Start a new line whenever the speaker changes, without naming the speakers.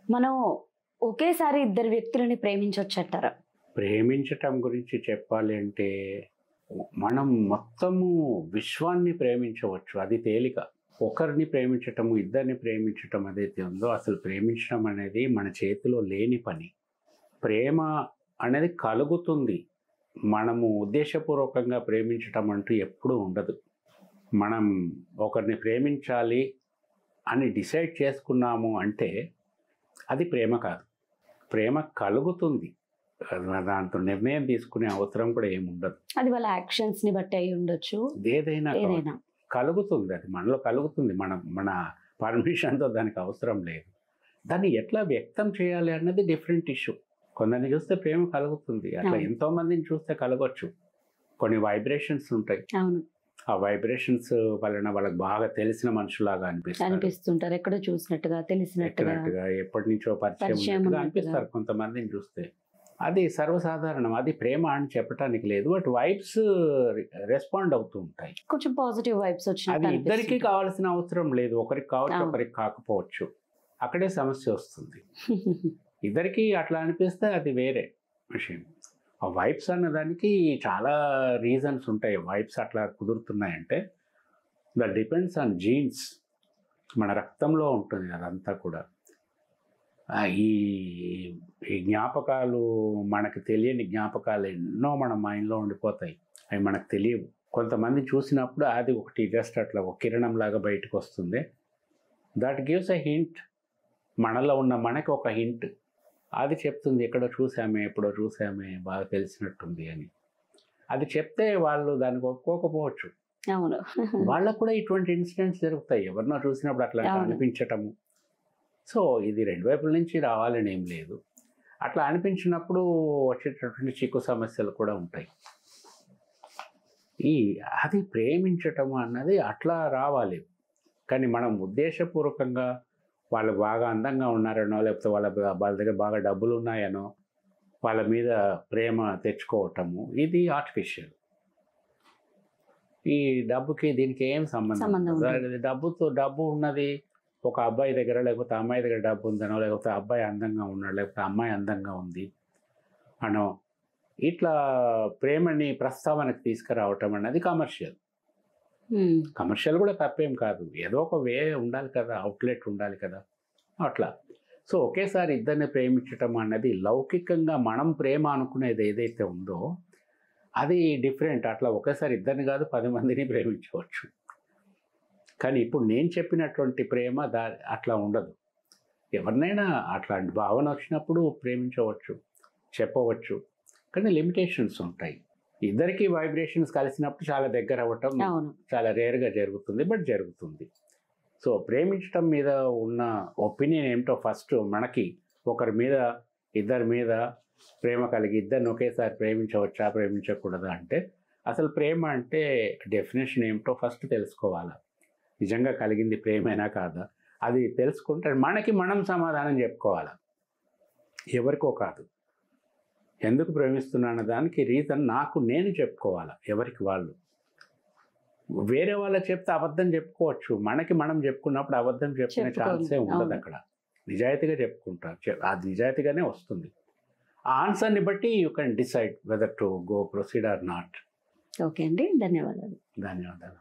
మనం ఒకేసారి ఇద్దరు వ్యక్తులని ప్రేమించొచ్చంటారా?
ప్రేమించటం గురించి చెప్పాలి అంటే మనం మొత్తము విశ్వాన్ని ప్రేమించవచ్చు. అది తేలిక. ఒకరిని ప్రేమించటము, ఇద్దరిని ప్రేమించటం ఏదైతే ఉందో అసలు ప్రేమించడం అనేది మన చేతిలో లేని పని. ప్రేమ అనేది కలుగుతుంది. మనము ఉద్దేశపూర్వకంగా ప్రేమించటం అంటూ ఎప్పుడూ ఉండదు. మనం ఒకరిని ప్రేమించాలి అని డిసైడ్ చేసుకున్నాము అంటే అది ప్రేమ కాదు. ప్రేమ కలుగుతుంది. దాంతో నిర్ణయం తీసుకునే అవసరం కూడా ఏముండదు.
అది వాళ్ళ యాక్షన్స్ ని బట్టి అయి ఉండొచ్చు.
ఏదైనా కలుగుతుంది. అది మనలో కలుగుతుంది. మన పర్మిషన్తో దానికి అవసరం లేదు. దాన్ని ఎట్లా వ్యక్తం చేయాలి అన్నది డిఫరెంట్ ఇష్యూ. కొందరిని చూస్తే ప్రేమ కలుగుతుంది. అట్లా ఎంతో మందిని చూస్తే కలగొచ్చు. కొన్ని వైబ్రేషన్స్ ఉంటాయి. ఆ వైబ్రేషన్స్ వలన వాళ్ళకి బాగా తెలిసిన మనుషులాగా
అనిపిస్తుంటారు. ఎక్కడో చూసినట్టుగా, తెలిసినట్టుగా,
ఎప్పటి నుంచో పరిచయం అనిపిస్తారు కొంతమందిని చూస్తే. అది సర్వసాధారణం. అది ప్రేమ అని చెప్పడానికి లేదు. బట్ వైబ్స్ రెస్పాండ్ అవుతూ ఉంటాయి.
కొంచెం పాజిటివ్ వైబ్స్ వచ్చినాయి.
అది ఇద్దరికి కావాల్సిన అవసరం లేదు. ఒకరికి కావచ్చు, ఒకరికి కాకపోవచ్చు. అక్కడే సమస్య వస్తుంది. ఇద్దరికి అట్లా అనిపిస్తే అది వేరే విషయం. ఆ వైబ్స్ అన్నదానికి చాలా రీజన్స్ ఉంటాయి. వైబ్స్ అట్లా కుదురుతున్నాయంటే దట్ డిపెండ్స్ ఆన్ జీన్స్. మన రక్తంలో ఉంటుంది అదంతా కూడా. ఈ జ్ఞాపకాలు, మనకు తెలియని జ్ఞాపకాలు ఎన్నో మన మైండ్లో ఉండిపోతాయి. అవి మనకు తెలియవు. కొంతమంది చూసినప్పుడు అది ఒకటి జస్ట్ అట్లా ఒక కిరణం లాగా బయటకు వస్తుంది. That gives a hint. మనలో ఉన్న మనకి ఒక హింట్ అది చెప్తుంది. ఎక్కడో చూసామే, ఎప్పుడో చూసామే, బాగా తెలిసినట్టుంది అని. అది చెప్తే వాళ్ళు దానికి ఒప్పుకోకపోవచ్చు.
అవును,
వాళ్ళకు కూడా ఇటువంటి ఇన్సిడెంట్స్ జరుగుతాయి. ఎవరినో చూసినప్పుడు అట్లా అనిపించటము. సో ఇది రెండు వైపుల నుంచి రావాలని ఏం లేదు. అట్లా అనిపించినప్పుడు వచ్చేటటువంటి చిక్కు సమస్యలు కూడా ఉంటాయి. అది ప్రేమించటము అన్నది అట్లా రావాలి. కానీ మనం ఉద్దేశపూర్వకంగా వాళ్ళు బాగా అందంగా ఉన్నారనో, లేకపోతే వాళ్ళ దగ్గర బాగా డబ్బులు ఉన్నాయనో వాళ్ళ మీద ప్రేమ తెచ్చుకోవటము, ఇది ఆర్టిఫిషియల్. ఈ డబ్బుకి దీనికి ఏం సంబంధం? డబ్బు ఉన్నది ఒక అబ్బాయి దగ్గర, లేకపోతే అమ్మాయి దగ్గర డబ్బు ఉందనో, లేకపోతే అబ్బాయి అందంగా ఉన్నాడు, లేకపోతే అమ్మాయి అందంగా ఉంది అనో ఇట్లా ప్రేమని ప్రస్తావనకు తీసుకురావటం అన్నది కమర్షియల్. కమర్షియల్ కూడా తప్పేం కాదు. ఏదో ఒక వే ఉండాలి కదా, అవుట్లెట్ ఉండాలి కదా, అట్లా. సో ఒకేసారి ఇద్దరిని ప్రేమించటం అన్నది లౌకికంగా మనం ప్రేమ అనుకునేది ఏదైతే ఉందో అది డిఫరెంట్. అట్లా ఒకేసారి ఇద్దరిని కాదు 10 మందిని ప్రేమించవచ్చు. కానీ ఇప్పుడు నేను చెప్పినటువంటి ప్రేమ అట్లా ఉండదు. ఎవరినైనా అట్లాంటి భావన వచ్చినప్పుడు ప్రేమించవచ్చు, చెప్పవచ్చు. కానీ లిమిటేషన్స్ ఉంటాయి. ఇద్దరికి వైబ్రేషన్స్ కలిసినప్పుడు చాలా దగ్గర అవ్వటం చాలా రేర్గా జరుగుతుంది, బట్ జరుగుతుంది. సో ప్రేమించటం మీద ఉన్న ఒపీనియన్ ఏమిటో ఫస్ట్ మనకి ఒకరి మీద, ఇద్దరి మీద ప్రేమ కలిగి ఇద్దరిని ఒకేసారి ప్రేమించవచ్చా, ప్రేమించకూడదా అంటే అసలు ప్రేమ అంటే డెఫినేషన్ ఏమిటో ఫస్ట్ తెలుసుకోవాలి. నిజంగా కలిగింది ప్రేమేనా కాదా అది తెలుసుకుంటే మనకి మనం సమాధానం చెప్పుకోవాలి. ఎవరికో కాదు. ఎందుకు ప్రేమిస్తున్నాను దానికి రీజన్ నాకు నేను చెప్పుకోవాలి, ఎవరికి వాళ్ళు. వేరే వాళ్ళ చెప్తే అబద్ధం చెప్పుకోవచ్చు. మనకి మనం చెప్పుకున్నప్పుడు అబద్ధం చెప్పిన ఛాన్సే ఉండదు. అక్కడ నిజాయితీగా చెప్పుకుంటారు. అది నిజాయితీగానే వస్తుంది. ఆ ఆన్సర్ని బట్టి you can decide whether to go proceed or not.
Okay అండి, ధన్యవాదాలు.
ధన్యవాదాలు.